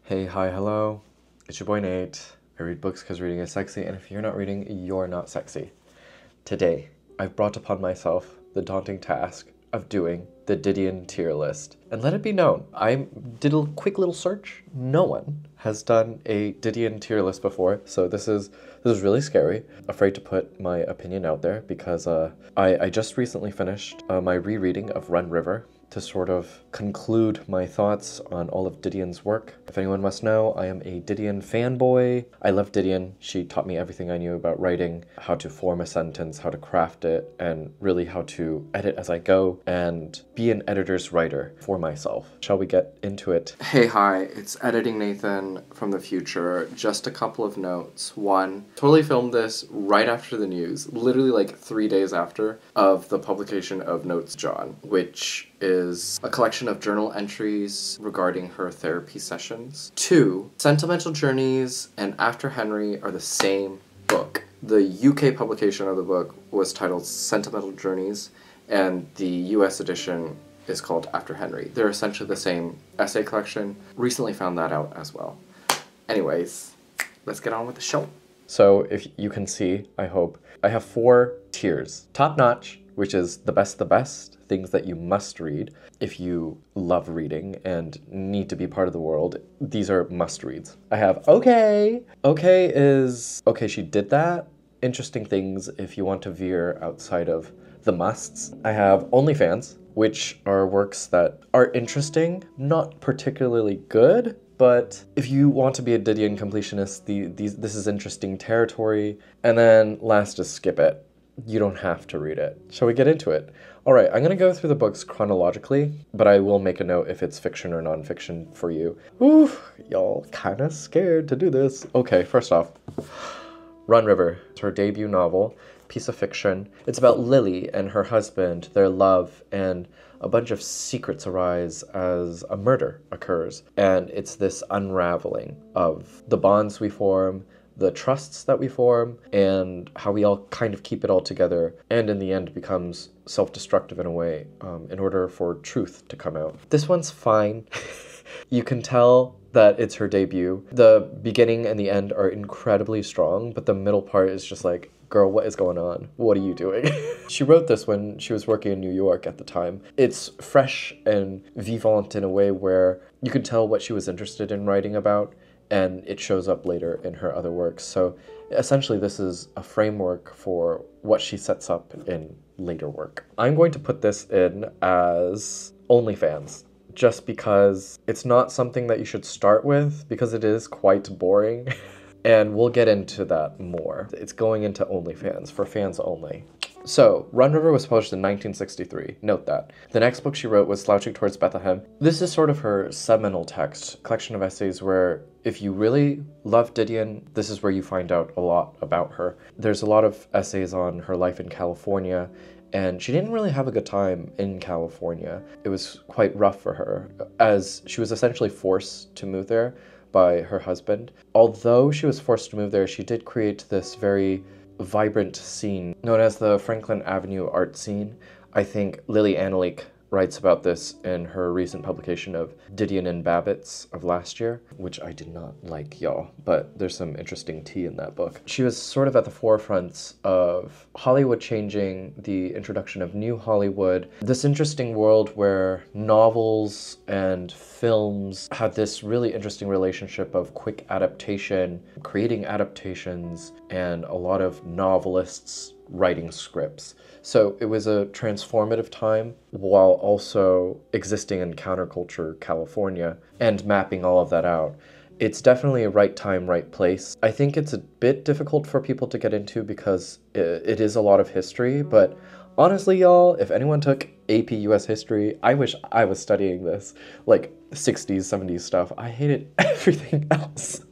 Hey, hi, hello. It's your boy Nate. I read books because reading is sexy, and if you're not reading, you're not sexy. Today, I've brought upon myself the daunting task of doing the Didion tier list. And let it be known, I did a quick little search. No one has done a Didion tier list before, so this is really scary. Afraid to put my opinion out there because I just recently finished my rereading of Run River to sort of conclude my thoughts on all of Didion's work. If anyone must know, I am a Didion fanboy. I love Didion. She taught me everything I knew about writing, how to form a sentence, how to craft it, and really how to edit as I go and be an editor's writer for myself. Shall we get into it? Hey, hi, it's Editing Nathan from the future. Just a couple of notes. One, totally filmed this right after the news, literally like 3 days after of the publication of Notes Joan, which is a collection of journal entries regarding her therapy sessions. 2, Sentimental Journeys and After Henry are the same book. The UK publication of the book was titled Sentimental Journeys, and the US edition is called After Henry. They're essentially the same essay collection. Recently found that out as well. Anyways, let's get on with the show. So if you can see, I hope, I have 4 tiers. Top notch, which is the best, things that you must read if you love reading and need to be part of the world. These are must reads. I have okay. Okay is, okay, she did that. Interesting things if you want to veer outside of the musts. I have OnlyFans, which are works that are interesting, not particularly good, but if you want to be a Didion completionist, this is interesting territory. And then last is skip it. You don't have to read it. Shall we get into it? All right, I'm going to go through the books chronologically, but I will make a note if it's fiction or nonfiction for you. Ooh, y'all kind of scared to do this. Okay, first off, Run River. It's her debut novel, piece of fiction. It's about Lily and her husband, their love, and a bunch of secrets arise as a murder occurs. And it's this unraveling of the bonds we form, the trusts that we form, and how we all kind of keep it all together, and in the end becomes self-destructive in a way, in order for truth to come out. This one's fine. You can tell that it's her debut. The beginning and the end are incredibly strong, but the middle part is just like, girl, what is going on? What are you doing? She wrote this when she was working in New York at the time. It's fresh and vivant in a way where you can tell what she was interested in writing about, and it shows up later in her other works. So essentially this is a framework for what she sets up in later work. I'm going to put this in as OnlyFans, just because it's not something that you should start with, because it is quite boring. And we'll get into that more. It's going into OnlyFans, for fans only. So, Run River was published in 1963. Note that. The next book she wrote was Slouching towards Bethlehem. This is sort of her seminal text, collection of essays where if you really love Didion, this is where you find out a lot about her. There's a lot of essays on her life in California, and she didn't really have a good time in California. It was quite rough for her, as she was essentially forced to move there by her husband. Although she was forced to move there, she did create this very vibrant scene known as the Franklin Avenue art scene. I think Lily Annalik writes about this in her recent publication of Didion and Babbitts of last year, which I did not like, y'all, but there's some interesting tea in that book. She was sort of at the forefront of Hollywood changing, the introduction of new Hollywood, this interesting world where novels and films had this really interesting relationship of quick adaptation, creating adaptations, and a lot of novelists writing scripts. So it was a transformative time while also existing in counterculture California and mapping all of that out. It's definitely a right time, right place. I think it's a bit difficult for people to get into because it is a lot of history, but honestly, y'all, if anyone took AP US history, I wish I was studying this, like 60s, 70s stuff. I hated everything else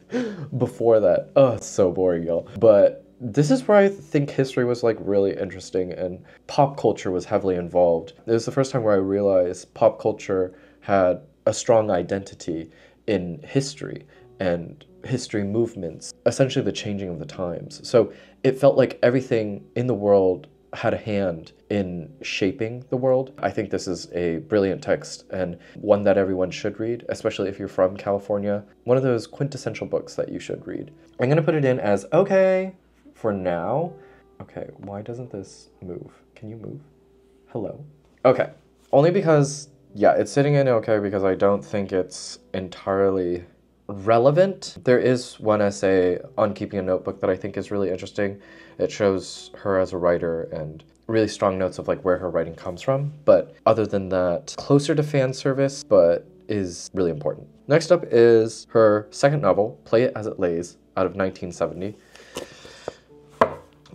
before that. Oh, it's so boring, y'all. But this is where I think history was like really interesting and pop culture was heavily involved. It was the first time where I realized pop culture had a strong identity in history and history movements, essentially the changing of the times. So it felt like everything in the world had a hand in shaping the world. I think this is a brilliant text and one that everyone should read, especially if you're from California. One of those quintessential books that you should read. I'm gonna put it in as okay for now. Okay, why doesn't this move? Can you move? Hello? Okay, only because, yeah, it's sitting in okay because I don't think it's entirely relevant. There is one essay on keeping a notebook that I think is really interesting. It shows her as a writer and really strong notes of like where her writing comes from. But other than that, closer to fan service, but is really important. Next up is her second novel, Play It As It Lays, out of 1970.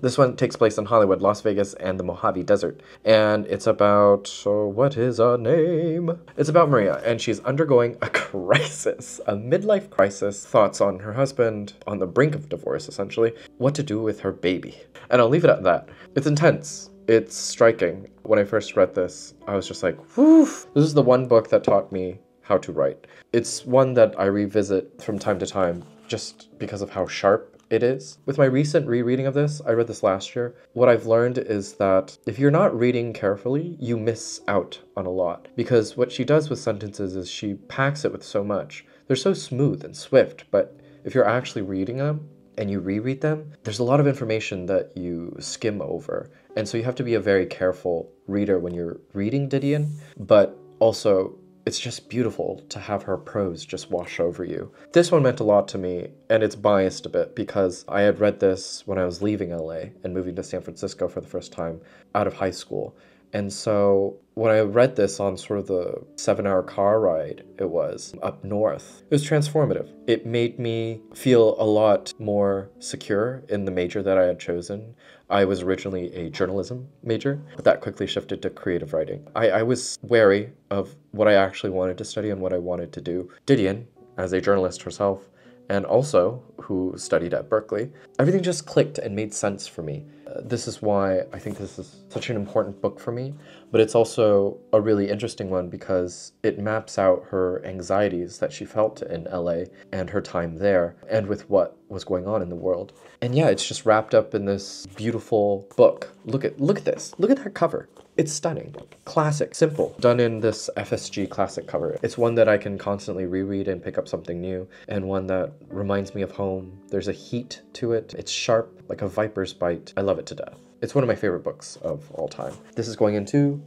This one takes place in Hollywood, Las Vegas, and the Mojave Desert. And it's about, what is her name? It's about Maria, and she's undergoing a crisis, a midlife crisis. Thoughts on her husband, on the brink of divorce, essentially. What to do with her baby. And I'll leave it at that. It's intense. It's striking. When I first read this, I was just like, whew. This is the one book that taught me how to write. It's one that I revisit from time to time, just because of how sharp it is. With my recent rereading of this, I read this last year, what I've learned is that if you're not reading carefully, you miss out on a lot. Because what she does with sentences is she packs it with so much. They're so smooth and swift, but if you're actually reading them and you reread them, there's a lot of information that you skim over. And so you have to be a very careful reader when you're reading Didion, but also it's just beautiful to have her prose just wash over you. This one meant a lot to me, and it's biased a bit because I had read this when I was leaving LA and moving to San Francisco for the first time out of high school. And so when I read this on sort of the 7-hour car ride it was up north, it was transformative. It made me feel a lot more secure in the major that I had chosen. I was originally a journalism major, but that quickly shifted to creative writing. I was wary of what I actually wanted to study and what I wanted to do. Didion, as a journalist herself, and also who studied at Berkeley, everything just clicked and made sense for me. This is why I think this is such an important book for me, but it's also a really interesting one because it maps out her anxieties that she felt in LA and her time there and with what was going on in the world. And yeah, it's just wrapped up in this beautiful book. Look at this. Look at that cover. It's stunning. Classic. Simple. Done in this FSG classic cover. It's one that I can constantly reread and pick up something new, and one that reminds me of home. There's a heat to it. It's sharp, like a viper's bite. I love it to death. It's one of my favorite books of all time. This is going into,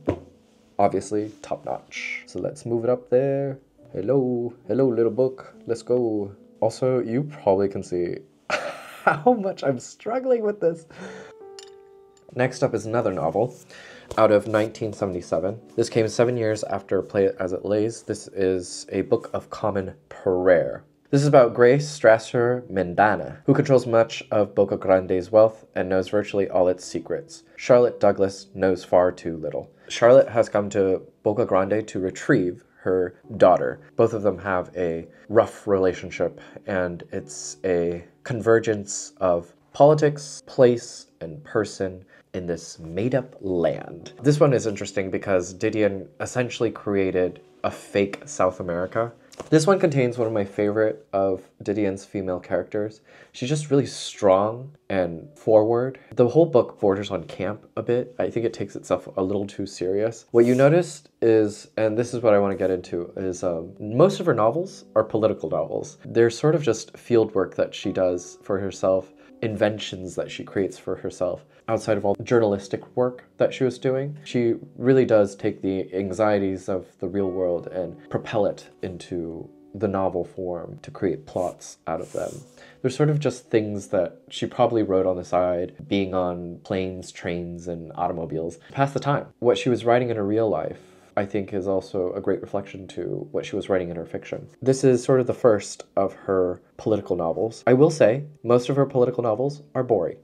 obviously, top notch. So let's move it up there. Hello. Hello, little book. Let's go. Also, you probably can see how much I'm struggling with this. Next up is another novel out of 1977. This came 7 years after Play It As It Lays. This is a book of common prayer. This is about Grace Strasser Mendana, who controls much of Boca Grande's wealth and knows virtually all its secrets. Charlotte Douglas knows far too little. Charlotte has come to Boca Grande to retrieve her daughter. Both of them have a rough relationship, and it's a convergence of politics, place, and person in this made-up land. This one is interesting because Didion essentially created a fake South America. This one contains one of my favorite of Didion's female characters. She's just really strong and forward. The whole book borders on camp a bit. I think it takes itself a little too serious. What you noticed is, and this is what I want to get into, is most of her novels are political novels. They're sort of just field work that she does for herself, inventions that she creates for herself. Outside of all the journalistic work that she was doing, she really does take the anxieties of the real world and propel it into the novel form to create plots out of them. They're sort of just things that she probably wrote on the side, being on planes, trains, and automobiles, to pass the time. What she was writing in her real life, I think, is also a great reflection to what she was writing in her fiction. This is sort of the first of her political novels. I will say, most of her political novels are boring.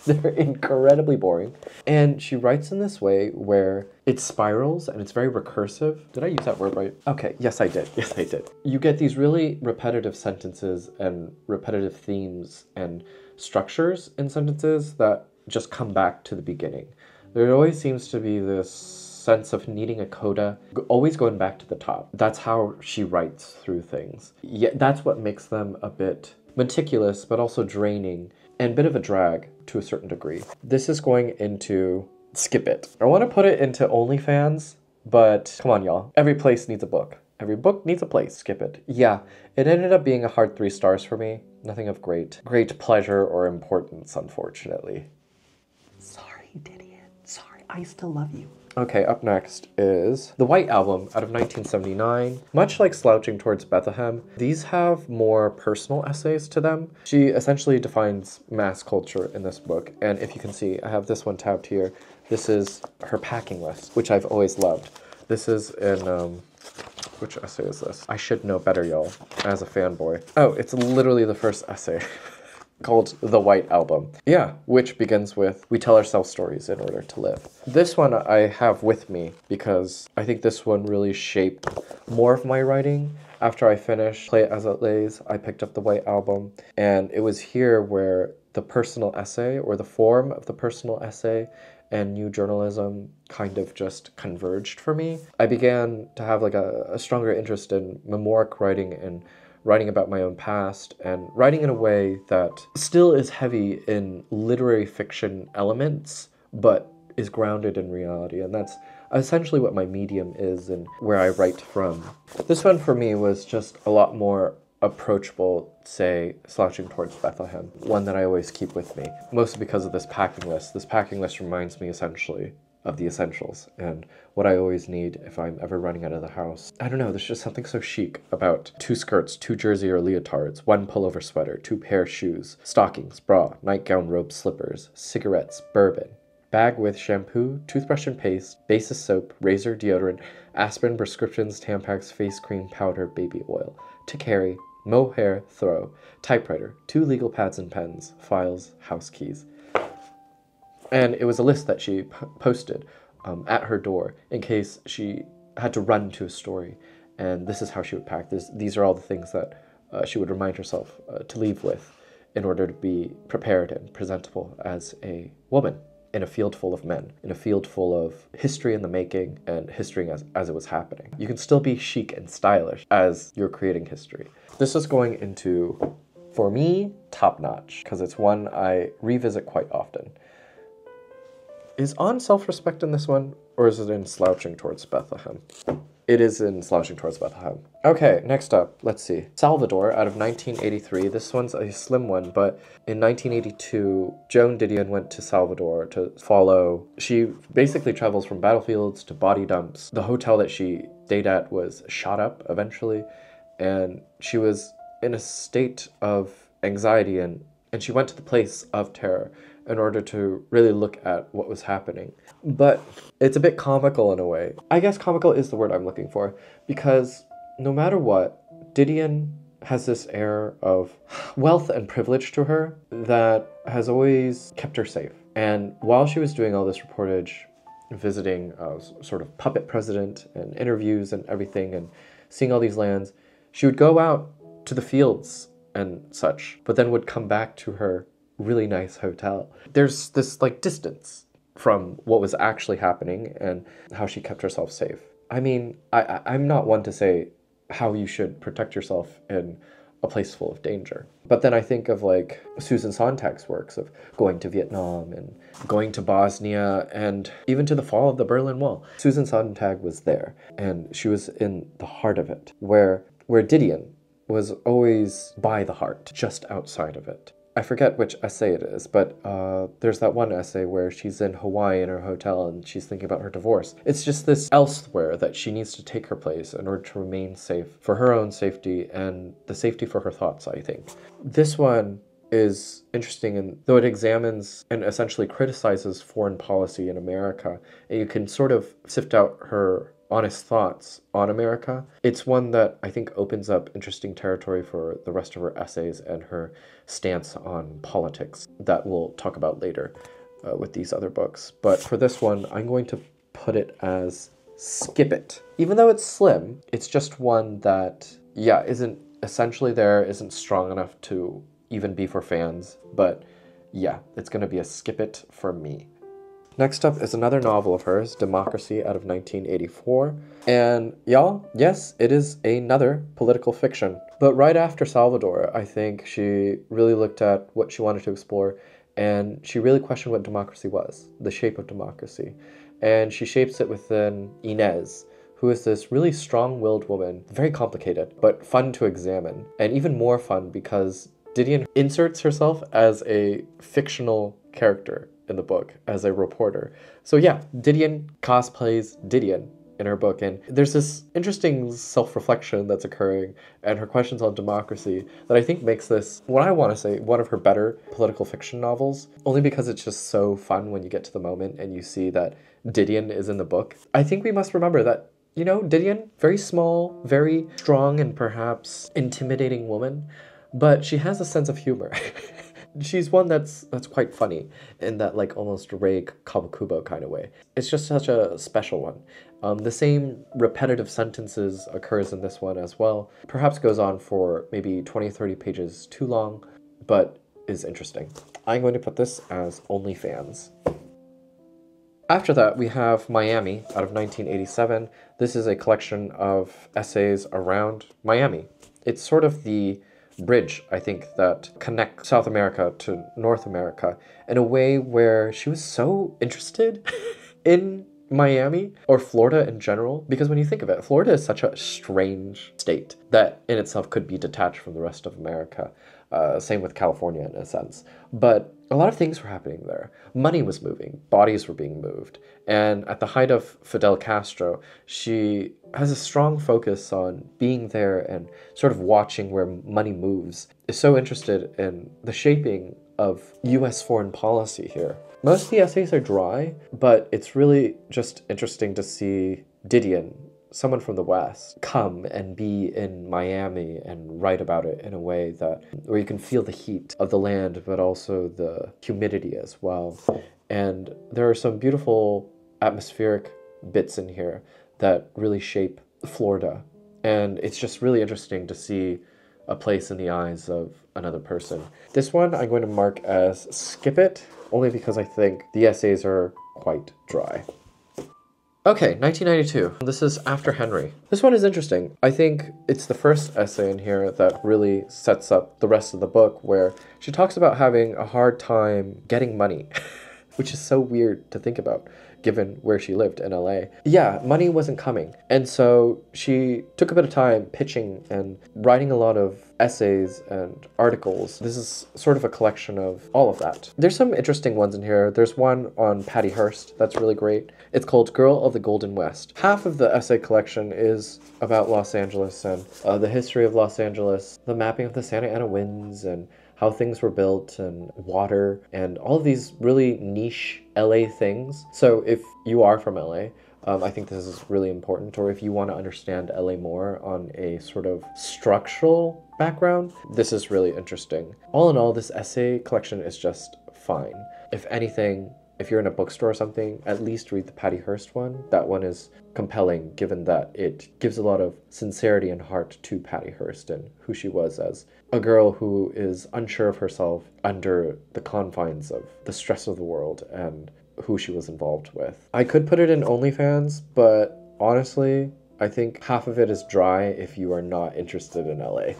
They're incredibly boring. And she writes in this way where it spirals and it's very recursive. Did I use that word right? Okay, yes I did. Yes I did. You get these really repetitive sentences and repetitive themes and structures in sentences that just come back to the beginning. There always seems to be this sense of needing a coda, always going back to the top. That's how she writes through things. Yeah, that's what makes them a bit meticulous, but also draining and a bit of a drag to a certain degree. This is going into skip it. I want to put it into OnlyFans, but come on, y'all. Every place needs a book. Every book needs a place. Skip it. Yeah, it ended up being a hard 3 stars for me. Nothing of great pleasure or importance, unfortunately. Sorry, Didion. Sorry, I still love you. Okay, up next is The White Album out of 1979. Much like Slouching Towards Bethlehem, these have more personal essays to them. She essentially defines mass culture in this book, and if you can see, I have this one tabbed here. This is her packing list, which I've always loved. This is in, which essay is this? I should know better, y'all, as a fanboy. Oh, it's literally the first essay. Called The White Album. Yeah, which begins with, we tell ourselves stories in order to live. This one I have with me because I think this one really shaped more of my writing. After I finished Play It As It Lays, I picked up The White Album, and it was here where the personal essay, or the form of the personal essay, and new journalism kind of just converged for me. I began to have like a stronger interest in memoiric writing and writing about my own past, and writing in a way that still is heavy in literary fiction elements, but is grounded in reality. And that's essentially what my medium is and where I write from. This one for me was just a lot more approachable, say, Slouching Towards Bethlehem, one that I always keep with me, mostly because of this packing list. This packing list reminds me essentially of the essentials and what I always need if I'm ever running out of the house. I don't know, there's just something so chic about 2 skirts, 2 jersey or leotards, 1 pullover sweater, 2 pair of shoes, stockings, bra, nightgown, robe, slippers, cigarettes, bourbon, bag with shampoo, toothbrush and paste, basis soap, razor, deodorant, aspirin, prescriptions, Tampax, face cream, powder, baby oil, to carry, mohair, throw, typewriter, 2 legal pads and pens, files, house keys. And it was a list that she posted at her door in case she had to run to a story. And this is how she would pack. These are all the things that she would remind herself to leave with in order to be prepared and presentable as a woman in a field full of men, in a field full of history in the making and history as it was happening. You can still be chic and stylish as you're creating history. This is going into, for me, top notch, because it's one I revisit quite often. Is On Self-Respect in this one, or is it in Slouching Towards Bethlehem? It is in Slouching Towards Bethlehem. Okay, next up, let's see. Salvador out of 1983. This one's a slim one, but in 1982, Joan Didion went to Salvador to follow. She basically travels from battlefields to body dumps. The hotel that she stayed at was shot up eventually, and she was in a state of anxiety, and she went to the place of terror in order to really look at what was happening. But it's a bit comical in a way. I guess comical is the word I'm looking for, because no matter what, Didion has this air of wealth and privilege to her that has always kept her safe. And while she was doing all this reportage, visiting sort of puppet president and interviews and everything and seeing all these lands, she would go out to the fields and such, but then would come back to her really nice hotel. There's this like distance from what was actually happening and how she kept herself safe. I mean, I'm not one to say how you should protect yourself in a place full of danger. But then I think of like Susan Sontag's works of going to Vietnam and going to Bosnia and even to the fall of the Berlin Wall. Susan Sontag was there and she was in the heart of it, where Didion was always by the heart, just outside of it. I forget which essay it is, but there's that one essay where she's in Hawaii in her hotel and she's thinking about her divorce. It's just this elsewhere that she needs to take her place in order to remain safe for her own safety and the safety for her thoughts, I think. This one is interesting, and though it examines and essentially criticizes foreign policy in America, and you can sort of sift out her honest thoughts on America, it's one that I think opens up interesting territory for the rest of her essays and her stance on politics that we'll talk about later with these other books. But for this one, I'm going to put it as skip it. Even though it's slim, it's just one that, yeah, isn't essentially there, isn't strong enough to even be for fans, but yeah, it's gonna be a skip it for me. Next up is another novel of hers, Democracy, out of 1984. And y'all, yes, it is another political fiction. But right after Salvador, I think she really looked at what she wanted to explore, and she really questioned what democracy was, the shape of democracy. And she shapes it within Inez, who is this really strong-willed woman, very complicated, but fun to examine, and even more fun because Didion inserts herself as a fictional character in the book, as a reporter. So yeah, Didion cosplays Didion in her book, and there's this interesting self-reflection that's occurring and her questions on democracy that I think makes this, what I want to say, one of her better political fiction novels, only because it's just so fun when you get to the moment and you see that Didion is in the book. I think we must remember that, you know, Didion, very small, very strong, and perhaps intimidating woman, but she has a sense of humor. She's one that's quite funny in that like almost Rei Kawakubo kind of way. It's just such a special one. The same repetitive sentences occurs in this one as well. Perhaps goes on for maybe 20, 30 pages too long, but is interesting. I'm going to put this as OnlyFans. After that, we have Miami out of 1987. This is a collection of essays around Miami. It's sort of the bridge, I think, that connects South America to North America in a way where she was so interested in Miami or Florida in general, because when you think of it, Florida is such a strange state that in itself could be detached from the rest of America. Same with California in a sense. But a lot of things were happening there. Money was moving, bodies were being moved. And at the height of Fidel Castro, she has a strong focus on being there and sort of watching where money moves. Is so interested in the shaping of US foreign policy here. Most of the essays are dry, but it's really just interesting to see Didion, someone from the West, come and be in Miami and write about it in a way that where you can feel the heat of the land, but also the humidity as well. And there are some beautiful atmospheric bits in here that really shape Florida. And it's just really interesting to see a place in the eyes of another person. This one I'm going to mark as skip it, only because I think the essays are quite dry. Okay, 1992. This is After Henry. This one is interesting. I think it's the first essay in here that really sets up the rest of the book, where she talks about having a hard time getting money, which is so weird to think about, given where she lived in LA. Yeah, money wasn't coming. And so she took a bit of time pitching and writing a lot of essays and articles. This is sort of a collection of all of that. There's some interesting ones in here. There's one on Patty Hearst that's really great. It's called Girl of the Golden West. Half of the essay collection is about Los Angeles and the history of Los Angeles, the mapping of the Santa Ana winds and how things were built and water and all of these really niche LA things. So if you are from LA, I think this is really important, or if you want to understand LA more on a sort of structural background, this is really interesting. All in all, this essay collection is just fine. If anything, if you're in a bookstore or something, at least read the Patty Hearst one. That one is compelling, given that it gives a lot of sincerity and heart to Patty Hearst and who she was as a girl who is unsure of herself under the confines of the stress of the world and who she was involved with. I could put it in OnlyFans, but honestly, I think half of it is dry if you are not interested in LA.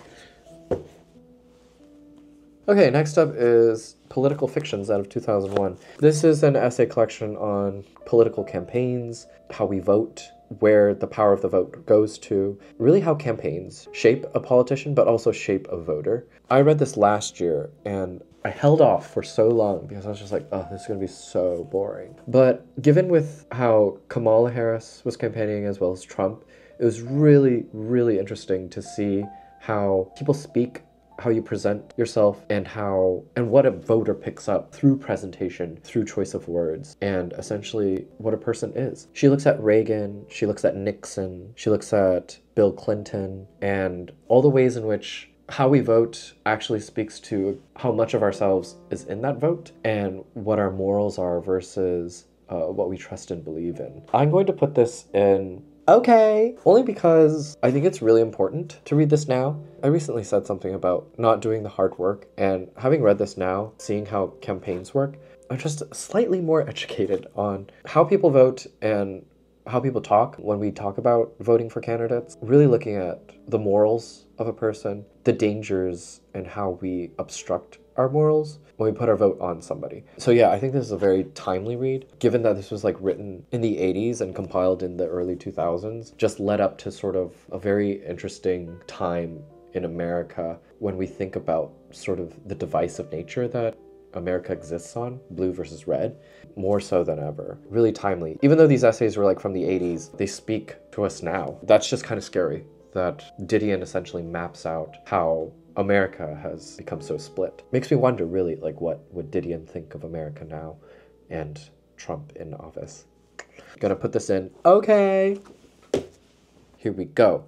Okay, next up is Political Fictions out of 2001. This is an essay collection on political campaigns, how we vote, where the power of the vote goes to, really how campaigns shape a politician, but also shape a voter. I read this last year, and I held off for so long because I was just like, oh, this is going to be so boring. But given with how Kamala Harris was campaigning as well as Trump, it was really, really interesting to see how people speak, how you present yourself, and what a voter picks up through presentation, through choice of words, and essentially what a person is. She looks at Reagan, she looks at Nixon, she looks at Bill Clinton, and all the ways in which how we vote actually speaks to how much of ourselves is in that vote and what our morals are versus what we trust and believe in. I'm going to put this in okay, only because I think it's really important to read this now. I recently said something about not doing the hard work, and having read this now, seeing how campaigns work, I'm just slightly more educated on how people vote and how people talk when we talk about voting for candidates. Really looking at the morals of a person, the dangers, and how we obstruct our morals when we put our vote on somebody. So yeah, I think this is a very timely read, given that this was like written in the 80s and compiled in the early 2000s, just led up to sort of a very interesting time in America when we think about sort of the divisive nature that America exists on, blue versus red, more so than ever. Really timely. Even though these essays were like from the 80s, they speak to us now. That's just kind of scary that Didion essentially maps out how America has become so split. Makes me wonder really, like, what would Didion think of America now and Trump in office? Gonna put this in. Okay. Here we go.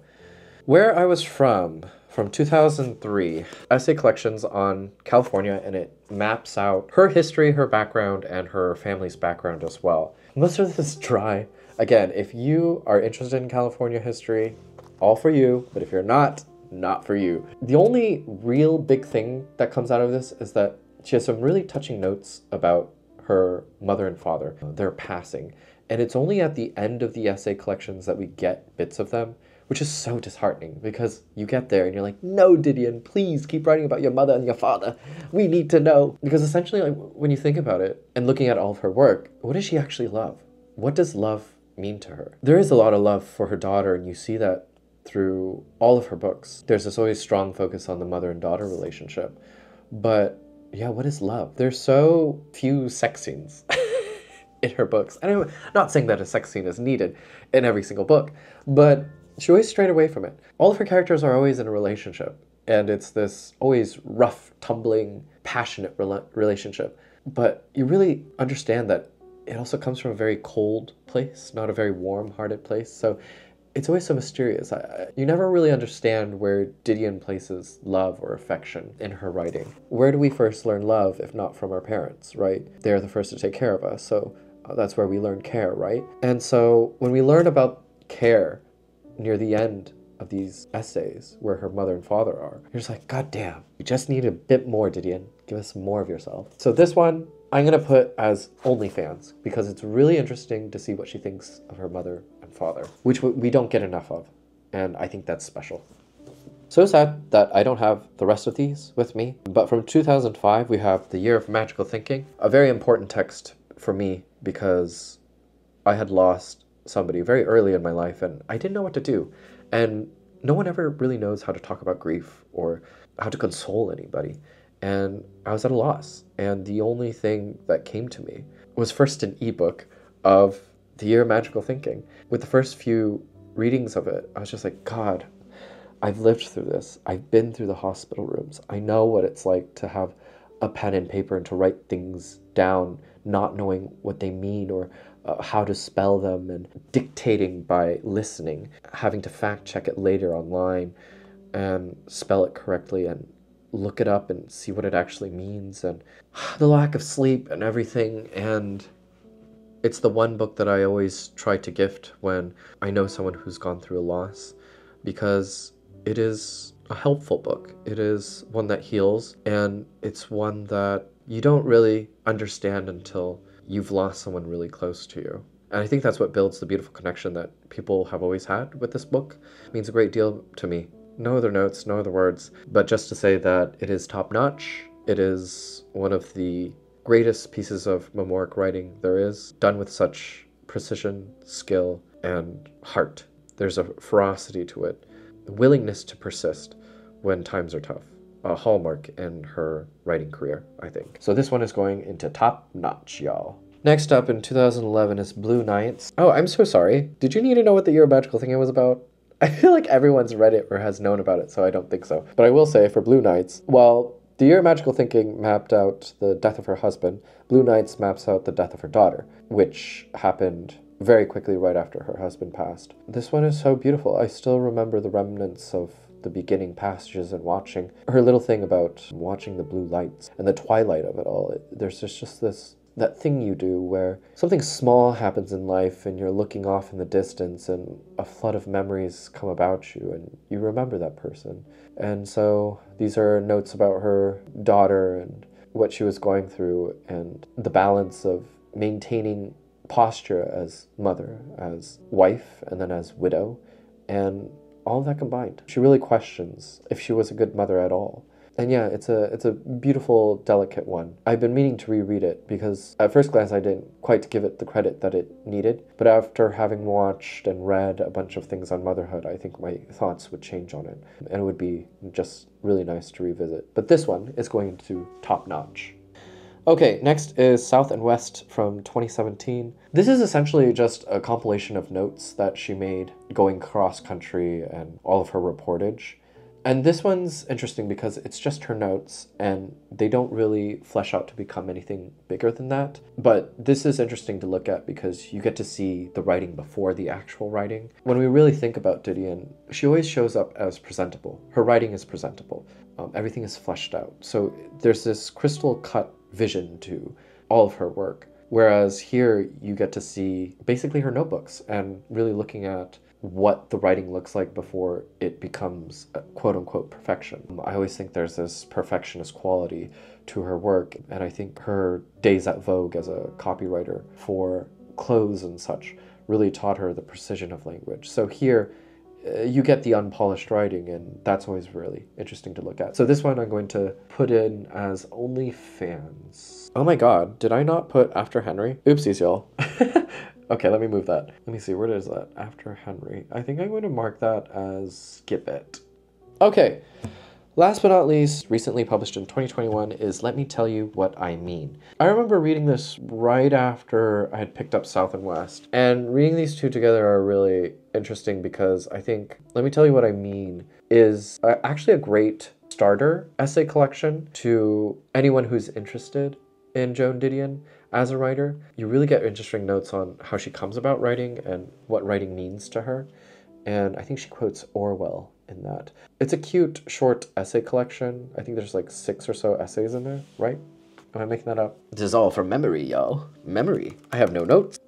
Where I Was From 2003, essay collections on California, and it maps out her history, her background, and her family's background as well. Most of this is dry. Again, if you are interested in California history, all for you, but if you're not for you. The only real big thing that comes out of this is that she has some really touching notes about her mother and father, their passing. And it's only at the end of the essay collections that we get bits of them, which is so disheartening because you get there and you're like, no, Didion, please keep writing about your mother and your father. We need to know. Because essentially, like, when you think about it and looking at all of her work, what does she actually love? What does love mean to her? There is a lot of love for her daughter, and you see that through all of her books. There's this always strong focus on the mother and daughter relationship. But yeah, what is love? There's so few sex scenes in her books. And I'm not saying that a sex scene is needed in every single book, but she always strayed away from it. All of her characters are always in a relationship, and it's this always rough, tumbling, passionate relationship. But you really understand that it also comes from a very cold place, not a very warm-hearted place. So it's always so mysterious. You never really understand where Didion places love or affection in her writing. Where do we first learn love if not from our parents, right? They're the first to take care of us, so that's where we learn care, right? And so when we learn about care near the end of these essays where her mother and father are, you're just like, God damn, you just need a bit more, Didion. Give us more of yourself. So this one, I'm gonna put as OnlyFans because it's really interesting to see what she thinks of her mother and father, which we don't get enough of, and I think that's special. So sad that I don't have the rest of these with me, but from 2005 we have The Year of Magical Thinking, a very important text for me because I had lost somebody very early in my life and I didn't know what to do. And no one ever really knows how to talk about grief or how to console anybody. And I was at a loss. And the only thing that came to me was first an ebook of The Year of Magical Thinking. With the first few readings of it, I was just like, God, I've lived through this. I've been through the hospital rooms. I know what it's like to have a pen and paper and to write things down, not knowing what they mean or how to spell them, and dictating by listening, having to fact check it later online and spell it correctly and look it up and see what it actually means, and the lack of sleep and everything. And it's the one book that I always try to gift when I know someone who's gone through a loss, because it is a helpful book. It is one that heals, and it's one that you don't really understand until you've lost someone really close to you. And I think that's what builds the beautiful connection that people have always had with this book. It means a great deal to me. No other notes, no other words, but just to say that it is top-notch. It is one of the greatest pieces of memoiric writing there is, done with such precision, skill, and heart. There's a ferocity to it, a willingness to persist when times are tough. A hallmark in her writing career, I think. So this one is going into top notch, y'all. Next up in 2011 is Blue Nights. Oh, I'm so sorry. Did you need to know what the Year of Magical Thinking was about? I feel like everyone's read it or has known about it, so I don't think so. But I will say for Blue Nights, while the Year of Magical Thinking mapped out the death of her husband, Blue Nights maps out the death of her daughter, which happened very quickly right after her husband passed. This one is so beautiful. I still remember the remnants of the beginning passages and watching her little thing about watching the blue lights and the twilight of it all. There's just that thing you do where something small happens in life and you're looking off in the distance and a flood of memories come about you and you remember that person. And so these are notes about her daughter, and what she was going through and the balance of maintaining posture as mother, as wife, and then as widow, and all of that combined. She really questions if she was a good mother at all. And yeah, it's a beautiful, delicate one. I've been meaning to reread it because at first glance I didn't quite give it the credit that it needed. But after having watched and read a bunch of things on motherhood, I think my thoughts would change on it. And it would be just really nice to revisit. But this one is going to top notch. Okay, next is South and West from 2017. This is essentially just a compilation of notes that she made going cross country and all of her reportage. And this one's interesting because it's just her notes and they don't really flesh out to become anything bigger than that. But this is interesting to look at because you get to see the writing before the actual writing. When we really think about Didion, she always shows up as presentable. Her writing is presentable. Everything is fleshed out. So there's this crystal cut vision to all of her work. Whereas here you get to see basically her notebooks and really looking at what the writing looks like before it becomes quote-unquote perfection. I always think there's this perfectionist quality to her work, and I think her days at Vogue as a copywriter for clothes and such really taught her the precision of language. So here you get the unpolished writing, and that's always really interesting to look at. So this one I'm going to put in as OnlyFans. Oh my god, did I not put After Henry? Oopsies, y'all. Okay, let me move that. Let me see, where is that? After Henry. I think I'm going to mark that as skip it. Okay, last but not least, recently published in 2021 is Let Me Tell You What I Mean. I remember reading this right after I had picked up South and West, and reading these two together are really interesting because I think Let Me Tell You What I Mean is actually a great starter essay collection to anyone who's interested in Joan Didion as a writer. You really get interesting notes on how she comes about writing and what writing means to her. And I think she quotes Orwell in that. It's a cute, short essay collection. I think there's like 6 or so essays in there, right? Am I making that up? This is all from memory, y'all. Memory. I have no notes.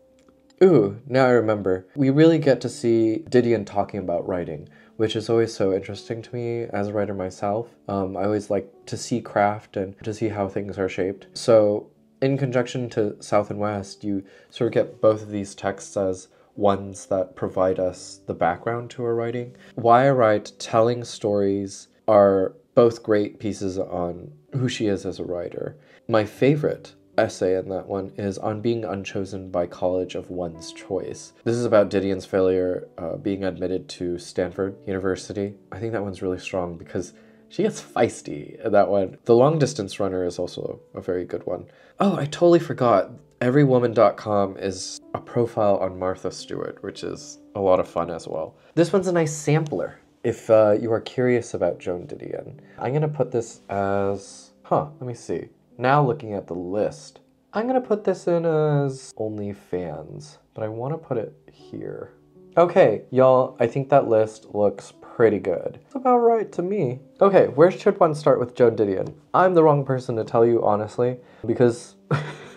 Ooh, now I remember. We really get to see Didion talking about writing, which is always so interesting to me as a writer myself. I always like to see craft and to see how things are shaped. So in conjunction to South and West, you sort of get both of these texts as ones that provide us the background to her writing. Why I Write, Telling Stories are both great pieces on who she is as a writer. My favorite essay in that one is on being unchosen by college of one's choice. This is about Didion's failure being admitted to Stanford University. I think that one's really strong because she gets feisty in that one. The Long Distance Runner is also a very good one. Oh, I totally forgot. Everywoman.com is a profile on Martha Stewart, which is a lot of fun as well. This one's a nice sampler if you are curious about Joan Didion. I'm gonna put this as, let me see. Now looking at the list, I'm gonna put this in as OnlyFans, but I wanna put it here. Okay, y'all, I think that list looks pretty good. It's about right to me. Okay, where should one start with Joan Didion? I'm the wrong person to tell you, honestly, because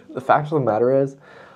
the fact of the matter is,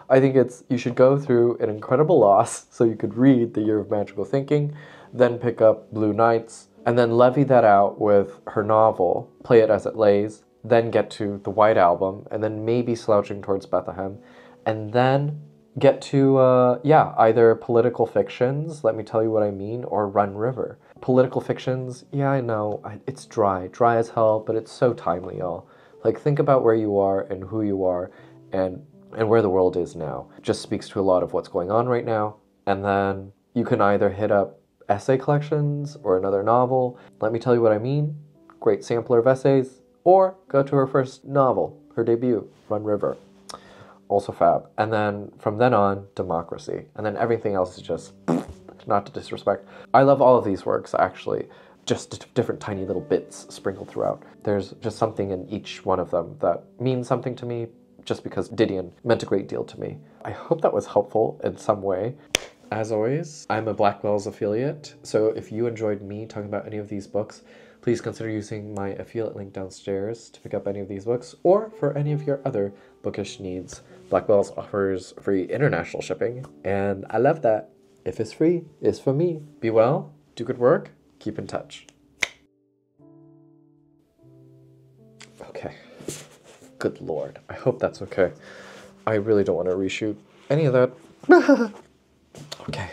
I think you should go through An Incredible Loss so you could read The Year of Magical Thinking, then pick up Blue Nights, and then levy that out with her novel, Play It As It Lays, then get to the White Album, and then maybe Slouching Towards Bethlehem, and then get to, either Political Fictions, Let Me Tell You What I Mean, or Run River. Political Fictions, yeah, I know, it's dry as hell, but it's so timely, y'all. Like, think about where you are and who you are and where the world is now. It just speaks to a lot of what's going on right now. And then you can either hit up essay collections or another novel. Let Me Tell You What I Mean, great sampler of essays. Or go to her first novel, her debut, Run River. Also fab. And then from then on, Democracy. And then everything else is just, not to disrespect. I love all of these works, actually. Just different tiny little bits sprinkled throughout. There's just something in each one of them that means something to me, just because Didion meant a great deal to me. I hope that was helpful in some way. As always, I'm a Blackwell's affiliate, so if you enjoyed me talking about any of these books, please consider using my affiliate link downstairs to pick up any of these books, or for any of your other bookish needs. Blackwell's offers free international shipping, and I love that. If it's free, it's for me. Be well, do good work, keep in touch. Okay. Good lord. I hope that's okay. I really don't want to reshoot any of that. Okay.